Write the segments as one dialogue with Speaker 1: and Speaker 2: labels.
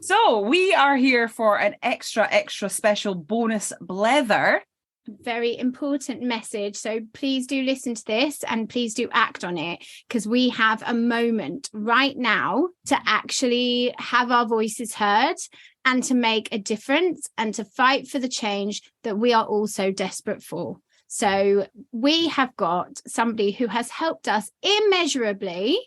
Speaker 1: So we are here for an extra special bonus Blether.
Speaker 2: Very important message. So please do listen to this and please do act on it, because we have a moment right now to actually have our voices heard and to make a difference and to fight for the change that we are all so desperate for. So we have got somebody who has helped us immeasurably,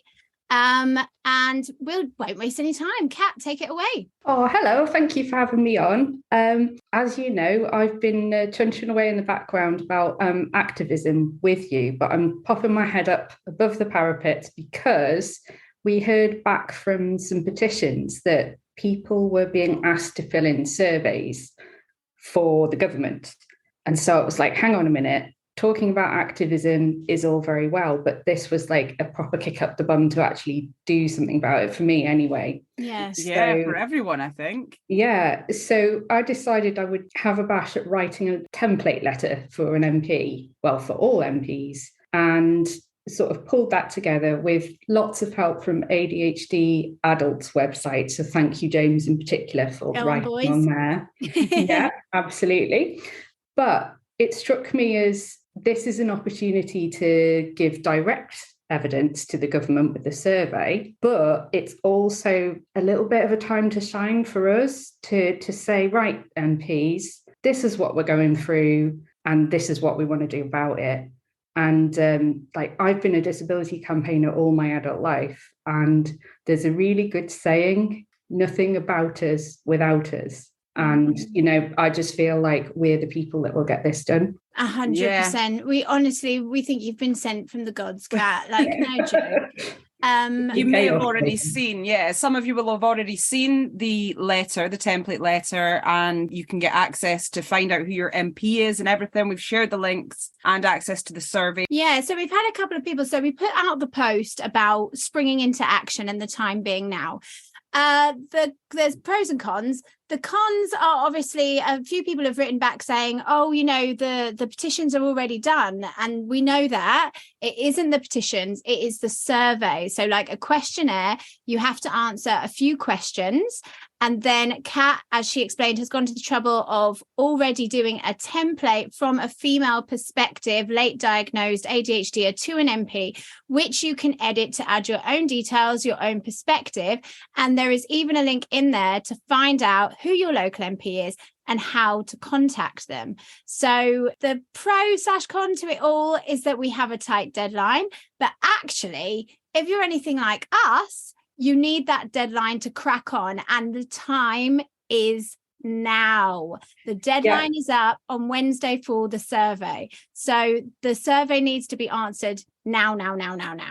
Speaker 2: and we won't waste any time. Kat, take it away.
Speaker 3: Oh, hello. Thank you for having me on. As you know, I've been trunching away in the background about activism with you, but I'm popping my head up above the parapet because we heard back from some petitions that people were being asked to fill in surveys for the government. And so it was like, hang on a minute. Talking about activism is all very well, but this was like a proper kick up the bum to actually do something about it, for me anyway.
Speaker 2: Yes.
Speaker 1: Yeah, for everyone, I think.
Speaker 3: Yeah. So I decided I would have a bash at writing a template letter for an MP, well, for all MPs, and sort of pulled that together with lots of help from ADHD Adults website. So thank you, James, in particular, for writing on there. Yeah, absolutely. But it struck me as this is an opportunity to give direct evidence to the government with the survey, but it's also a little bit of a time to shine for us to say, right, MPs, this is what we're going through and this is what we want to do about it. And I've been a disability campaigner all my adult life, and there's a really good saying, nothing about us without us. And, you know, I just feel like we're the people that will get this done.
Speaker 2: 100%. We think you've been sent from the gods, Kat. Like, no joke.
Speaker 1: You may have already seen, some of you will have already seen the letter, the template letter, and you can get access to find out who your MP is and everything. We've shared the links and access to the survey.
Speaker 2: Yeah, so we've had a couple of people. So we put out the post about springing into action and the time being now. There's pros and cons. The cons are obviously a few people have written back saying, oh, you know, the petitions are already done. And we know that it isn't the petitions, it is the survey. So like a questionnaire, you have to answer a few questions. And then Kat, as she explained, has gone to the trouble of already doing a template from a female perspective, late diagnosed ADHD to an MP, which you can edit to add your own details, your own perspective. And there is even a link in there to find out who your local MP is and how to contact them. So the pro/con to it all is that we have a tight deadline. But actually, if you're anything like us, you need that deadline to crack on, and the time is now. The deadline is up on Wednesday for the survey. So the survey needs to be answered now.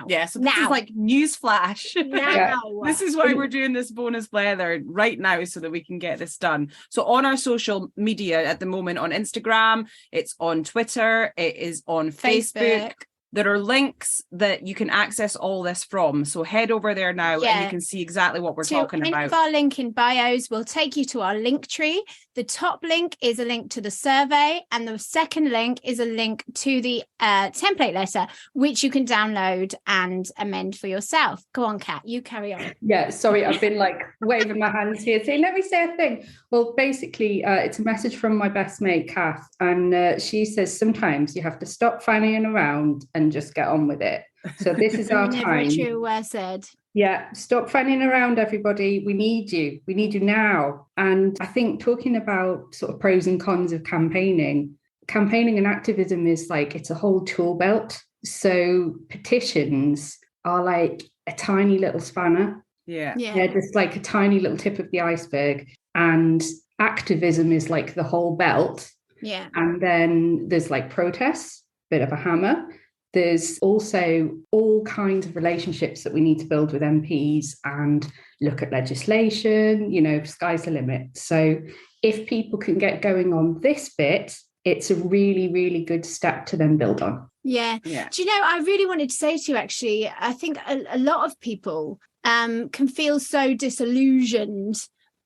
Speaker 1: Yeah, so this is like newsflash.
Speaker 2: Now.
Speaker 1: This is why we're doing this bonus Blether right now, so that we can get this done. So on our social media at the moment, on Instagram, it's on Twitter, it is on Facebook. There are links that you can access all this from. So head over there now and you can see exactly what we're talking about.
Speaker 2: Any of our link in bios will take you to our link tree. The top link is a link to the survey, and the second link is a link to the template letter, which you can download and amend for yourself. Go on, Kat, you carry on.
Speaker 3: Yeah, sorry, I've been like waving my hands here saying, let me say a thing. Well, basically, it's a message from my best mate, Kath, and she says sometimes you have to stop fanning around and just get on with it. So this is our
Speaker 2: Never
Speaker 3: time.
Speaker 2: A true word said.
Speaker 3: Yeah, stop fanning around, everybody. We need you. We need you now. And I think talking about sort of pros and cons of campaigning and activism is like, it's a whole tool belt. So petitions are like a tiny little spanner.
Speaker 1: Yeah.
Speaker 3: They're just like a tiny little tip of the iceberg. And activism is like the whole belt.
Speaker 2: Yeah.
Speaker 3: And then there's like protests, bit of a hammer. There's also all kinds of relationships that we need to build with MPs and look at legislation, you know, sky's the limit. So if people can get going on this bit, it's a really, really good step to then build on.
Speaker 2: Yeah. Do you know, I really wanted to say to you, actually, I think a lot of people can feel so disillusioned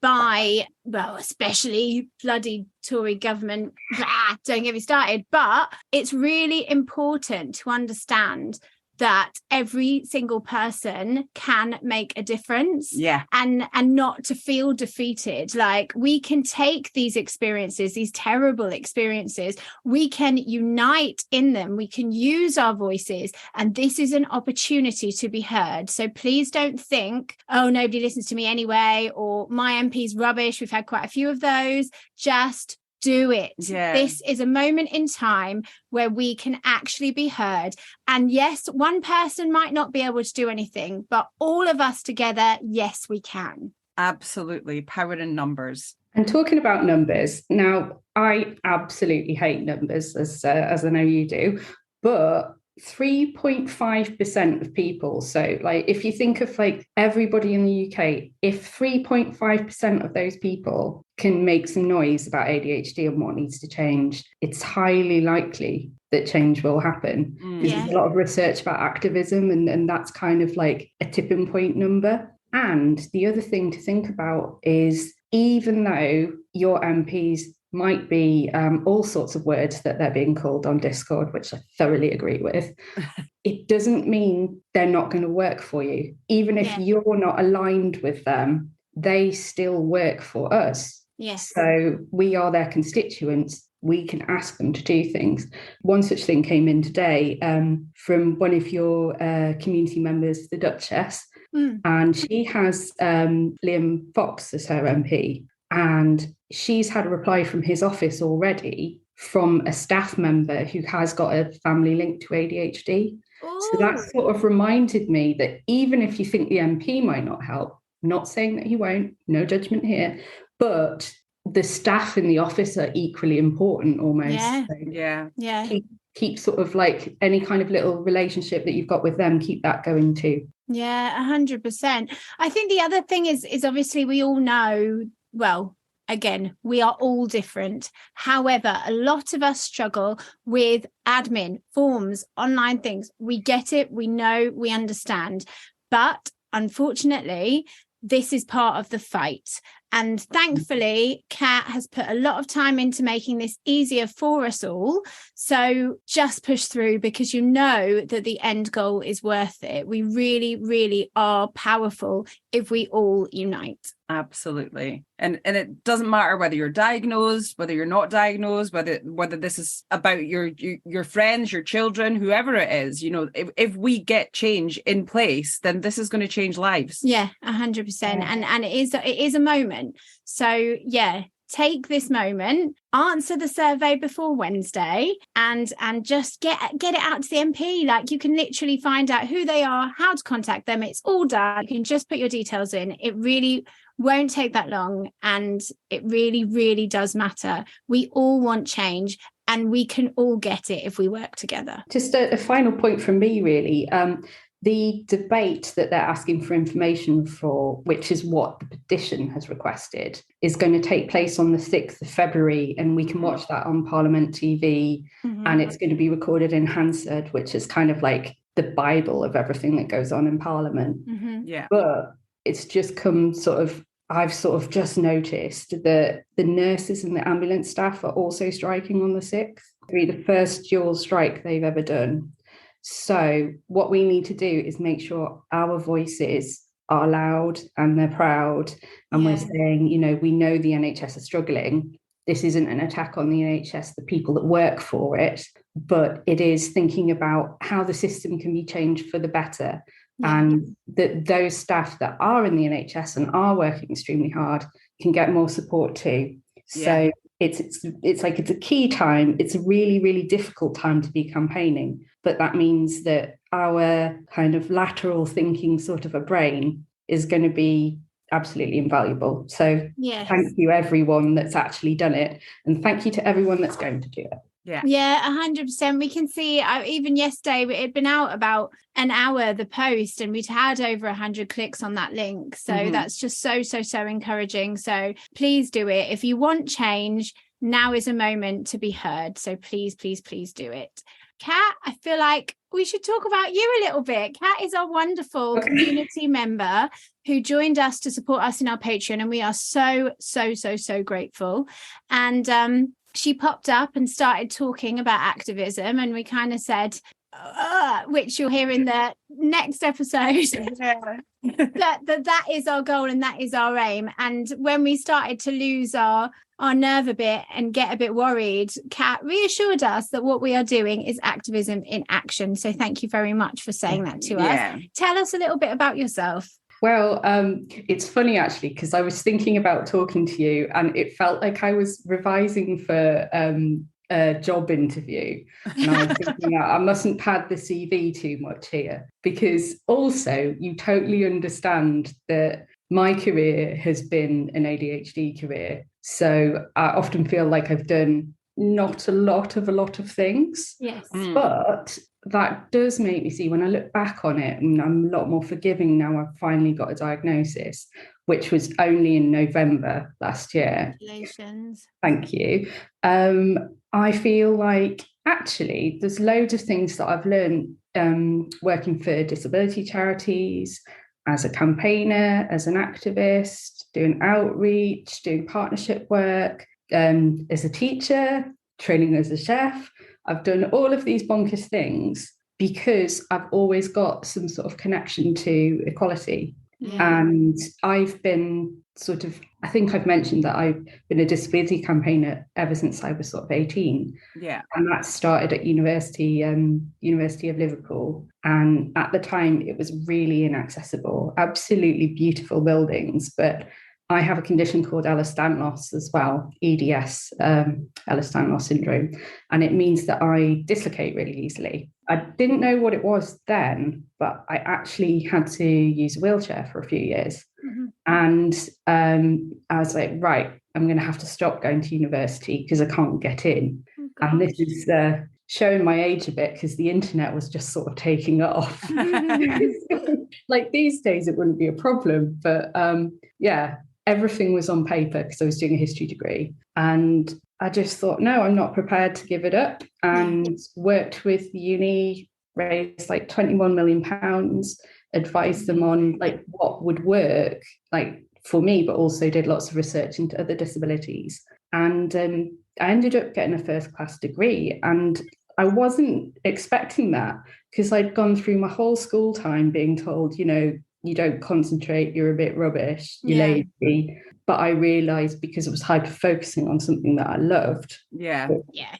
Speaker 2: by, well, especially bloody Tory government, don't get me started, but it's really important to understand that every single person can make a difference, and not to feel defeated. Like, we can take these experiences, these terrible experiences, we can unite in them, we can use our voices, and this is an opportunity to be heard. So please don't think, oh, nobody listens to me anyway, or my MP's rubbish. We've had quite a few of those. Just do it. This is a moment in time where we can actually be heard. And yes, one person might not be able to do anything, but all of us together, yes, we can.
Speaker 1: Absolutely. Power in numbers.
Speaker 3: And talking about numbers, now I absolutely hate numbers, as I know you do, but 3.5% of people. So like, if you think of like everybody in the UK, if 3.5% of those people can make some noise about ADHD and what needs to change, it's highly likely that change will happen. There's a lot of research about activism, and that's kind of like a tipping point number. And the other thing to think about is, even though your MPs might be all sorts of words that they're being called on Discord, which I thoroughly agree with, it doesn't mean they're not going to work for you. Even if you're not aligned with them, they still work for us.
Speaker 2: Yes.
Speaker 3: So we are their constituents. We can ask them to do things. One such thing came in today from one of your community members, the Duchess, and she has Liam Fox as her MP. And she's had a reply from his office already from a staff member who has got a family link to ADHD. Ooh. So that sort of reminded me that even if you think the MP might not help, not saying that he won't, no judgment here, but the staff in the office are equally important almost. So keep sort of like any kind of little relationship that you've got with them, keep that going too.
Speaker 2: Yeah, 100%. I think the other thing is obviously we all know, well, again, we are all different. However, a lot of us struggle with admin, forms, online things. We get it, we know, we understand. But unfortunately, this is part of the fight. And thankfully, Kat has put a lot of time into making this easier for us all. So just push through, because you know that the end goal is worth it. We really, really are powerful if we all unite.
Speaker 1: Absolutely. And it doesn't matter whether you're diagnosed, whether you're not diagnosed, whether this is about your friends, your children, whoever it is. You know, if we get change in place, then this is going to change lives.
Speaker 2: Yeah, 100%. And it is a moment. So yeah, take this moment, answer the survey before Wednesday, and just get it out to the MP. Like, you can literally find out who they are, how to contact them. It's all done. You can just put your details in. It really won't take that long, and it really, really does matter. We all want change, and we can all get it if we work together.
Speaker 3: Just a final point from me, really. The debate that they're asking for information for, which is what the petition has requested, is going to take place on the 6th of February, and we can watch that on Parliament TV, and it's going to be recorded in Hansard, which is kind of like the Bible of everything that goes on in Parliament.
Speaker 1: Yeah.
Speaker 3: But it's just come I've sort of just noticed that the nurses and the ambulance staff are also striking on the 6th. It'll be the first dual strike they've ever done. So what we need to do is make sure our voices are loud and they're proud. And we're saying, you know, we know the NHS are struggling. This isn't an attack on the NHS, the people that work for it, but it is thinking about how the system can be changed for the better. And that those staff that are in the NHS and are working extremely hard can get more support too. So it's like, it's a key time. It's a really, really difficult time to be campaigning, but that means that our kind of lateral thinking sort of a brain is going to be absolutely invaluable. So thank you everyone that's actually done it, and thank you to everyone that's going to do it.
Speaker 2: Yeah, 100%. We can see even yesterday it had been out about an hour, the post, and we'd had over 100 clicks on that link. So that's just so encouraging. So please do it. If you want change, now is a moment to be heard. So please do it. Kat, I feel like we should talk about you a little bit. Kat is our wonderful community member who joined us to support us in our Patreon, and we are so grateful. And she popped up and started talking about activism, and we kind of said, which you'll hear in the next episode. that is our goal and that is our aim. And when we started to lose our nerve a bit and get a bit worried, Kat reassured us that what we are doing is activism in action. So thank you very much for saying that to us. Tell us a little bit about yourself.
Speaker 3: Well, it's funny actually, because I was thinking about talking to you and it felt like I was revising for a job interview. And I was thinking, I mustn't pad the CV too much here, because also you totally understand that my career has been an ADHD career. So I often feel like I've done not a lot of things.
Speaker 2: Yes.
Speaker 3: But that does make me see, when I look back on it, and I'm a lot more forgiving now I've finally got a diagnosis, which was only in November last year.
Speaker 2: Congratulations.
Speaker 3: Thank you. I feel like actually there's loads of things that I've learned working for disability charities, as a campaigner, as an activist, doing outreach, doing partnership work, as a teacher, training as a chef. I've done all of these bonkers things because I've always got some sort of connection to equality.
Speaker 2: Yeah.
Speaker 3: And I've been I think I've mentioned that I've been a disability campaigner ever since I was sort of 18.
Speaker 1: Yeah.
Speaker 3: And that started at University of Liverpool. And at the time, it was really inaccessible, absolutely beautiful buildings. But I have a condition called Ehlers-Danlos as well, EDS, Ehlers-Danlos syndrome. And it means that I dislocate really easily. I didn't know what it was then, but I actually had to use a wheelchair for a few years.
Speaker 2: Mm-hmm.
Speaker 3: And I was like, right, I'm going to have to stop going to university because I can't get in.
Speaker 2: Oh,
Speaker 3: and this is showing my age a bit, because the internet was just sort of taking off. Like these days, it wouldn't be a problem. But everything was on paper because I was doing a history degree. And I just thought, no, I'm not prepared to give it up, and worked with the uni, raised like £21 million, advised them on like what would work like for me, but also did lots of research into other disabilities. And I ended up getting a first class degree, and I wasn't expecting that, because I'd gone through my whole school time being told, you don't concentrate, you're a bit rubbish, you're lazy. But I realised, because it was hyper-focusing on something that I loved.
Speaker 2: Yeah.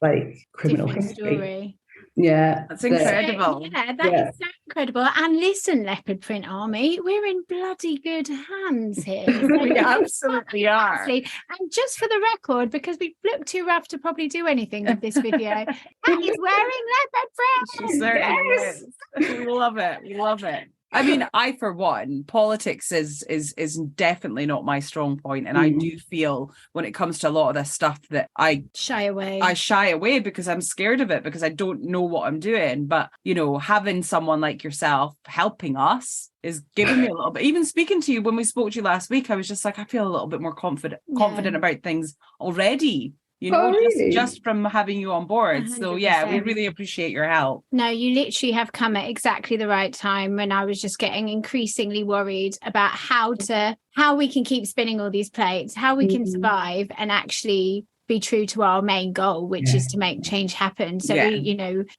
Speaker 3: Like criminal
Speaker 2: Different
Speaker 3: history.
Speaker 2: Story.
Speaker 3: Yeah.
Speaker 1: That's incredible.
Speaker 2: That is so incredible. And listen, Leopard Print Army, we're in bloody good hands here.
Speaker 1: We absolutely are.
Speaker 2: And just for the record, because we look too rough to probably do anything with this video, Kat is wearing leopard print.
Speaker 1: She certainly is. We love it. We love it. I mean, I, for one, politics is definitely not my strong point. And I do feel when it comes to a lot of this stuff that I shy away because I'm scared of it, because I don't know what I'm doing. But, having someone like yourself helping us is giving me a little bit, even speaking to you when we spoke to you last week, I was just like, I feel a little bit more confident about things already.
Speaker 3: Really?
Speaker 1: Just from having you on board. 100%. So we really appreciate your help.
Speaker 2: No, you literally have come at exactly the right time, when I was just getting increasingly worried about how we can keep spinning all these plates, how we can survive and actually be true to our main goal, which is to make change happen. So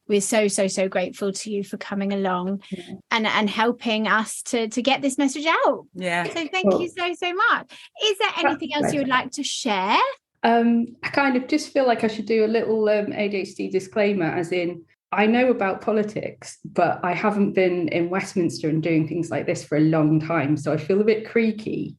Speaker 2: we're so grateful to you for coming along and helping us to get this message out.
Speaker 1: Yeah.
Speaker 2: So thank you so much. Is there anything else you would like to share?
Speaker 3: I kind of just feel like I should do a little ADHD disclaimer, as in, I know about politics, but I haven't been in Westminster and doing things like this for a long time. So I feel a bit creaky.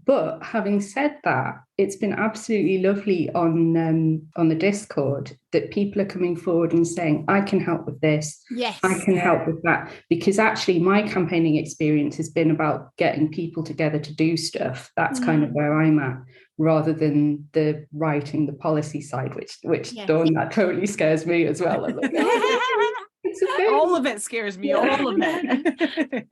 Speaker 3: But having said that, it's been absolutely lovely on the Discord that people are coming forward and saying, I can help with this.
Speaker 2: Yes.
Speaker 3: I can help with that. Because actually my campaigning experience has been about getting people together to do stuff. That's kind of where I'm at, rather than the writing, the policy side, which Dawn, that totally scares me as well. I'm like,
Speaker 1: all of it scares me, all of it.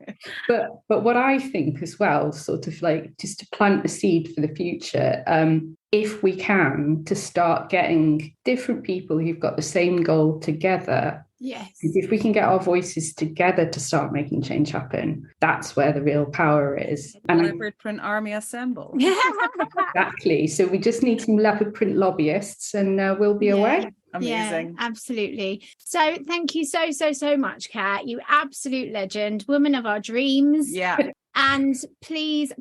Speaker 3: But what I think as well, sort of like just to plant the seed for the future, if we can, to start getting different people who've got the same goal together.
Speaker 2: Yes.
Speaker 3: If we can get our voices together to start making change happen, that's where the real power is. And
Speaker 1: Leopard Print Army assemble.
Speaker 3: Exactly. So we just need some leopard print lobbyists, and we'll be away.
Speaker 1: Amazing.
Speaker 2: Yeah, absolutely. So thank you so much, Kat. You absolute legend, woman of our dreams.
Speaker 1: Yeah.
Speaker 2: And please,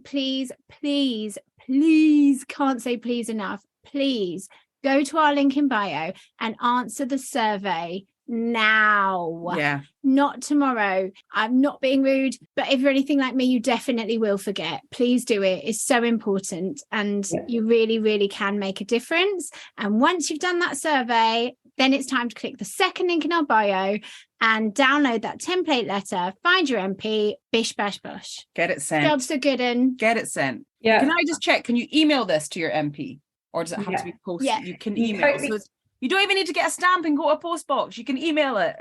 Speaker 2: can't say please enough. Please go to our link in bio and answer the survey now.
Speaker 1: Yeah.
Speaker 2: Not tomorrow. I'm not being rude, but if you're anything like me, you definitely will forget. Please do it. It's so important, and you really, really can make a difference. And once you've done that survey, then it's time to click the second link in our bio and download that template letter. Find your MP. Bish bash bosh.
Speaker 1: Get it sent.
Speaker 2: Jobs are good. And
Speaker 1: Get it sent.
Speaker 3: Yeah.
Speaker 1: Can I just check? Can you email this to your MP, or does it have to be posted?
Speaker 2: Yeah.
Speaker 1: You can
Speaker 3: You
Speaker 1: email.
Speaker 3: totally-
Speaker 1: So you don't even need to get a stamp and go to a post box. You can email it.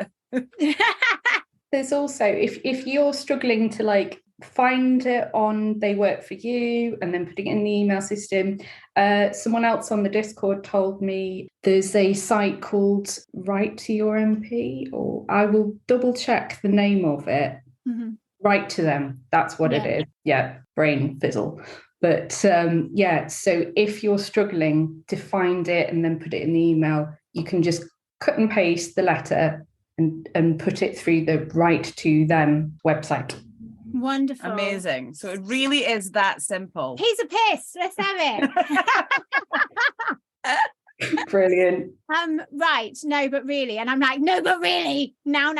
Speaker 3: There's also, if you're struggling to like find it on They Work For You and then putting it in the email system, someone else on the Discord told me there's a site called Write to Your MP, or I will double check the name of it.
Speaker 2: Mhm.
Speaker 3: Write to them. That's what it is. Yeah, brain fizzle. But so if you're struggling to find it and then put it in the email, you can just cut and paste the letter and put it through the Write to Them website.
Speaker 2: Wonderful.
Speaker 1: Amazing. So it really is that simple.
Speaker 2: Piece of piss. Let's have it.
Speaker 3: Brilliant.
Speaker 2: Right. No, but really. And I'm like, no, but really. Now.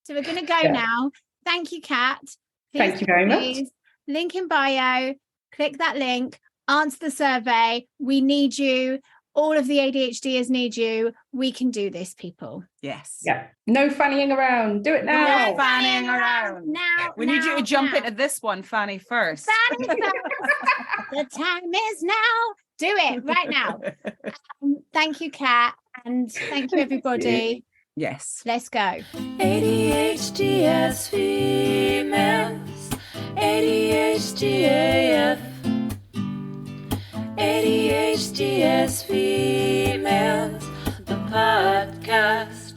Speaker 2: So we're going to go now. Thank you, Kat.
Speaker 3: Thank you very much.
Speaker 2: Link in bio. Click that link. Answer the survey. We need you. All of the ADHDers need you. We can do this, people.
Speaker 1: Yes.
Speaker 3: Yeah. No fannying around. Do it now.
Speaker 1: No fannying around.
Speaker 2: Now.
Speaker 1: We need you to jump into this one, Fanny, first.
Speaker 2: Fanny first. The time is now. Do it right now. Thank you, Kat. And thank you, everybody.
Speaker 1: Yes.
Speaker 2: Let's go.
Speaker 4: ADHD as females, ADHD AF, ADHD as females, the podcast.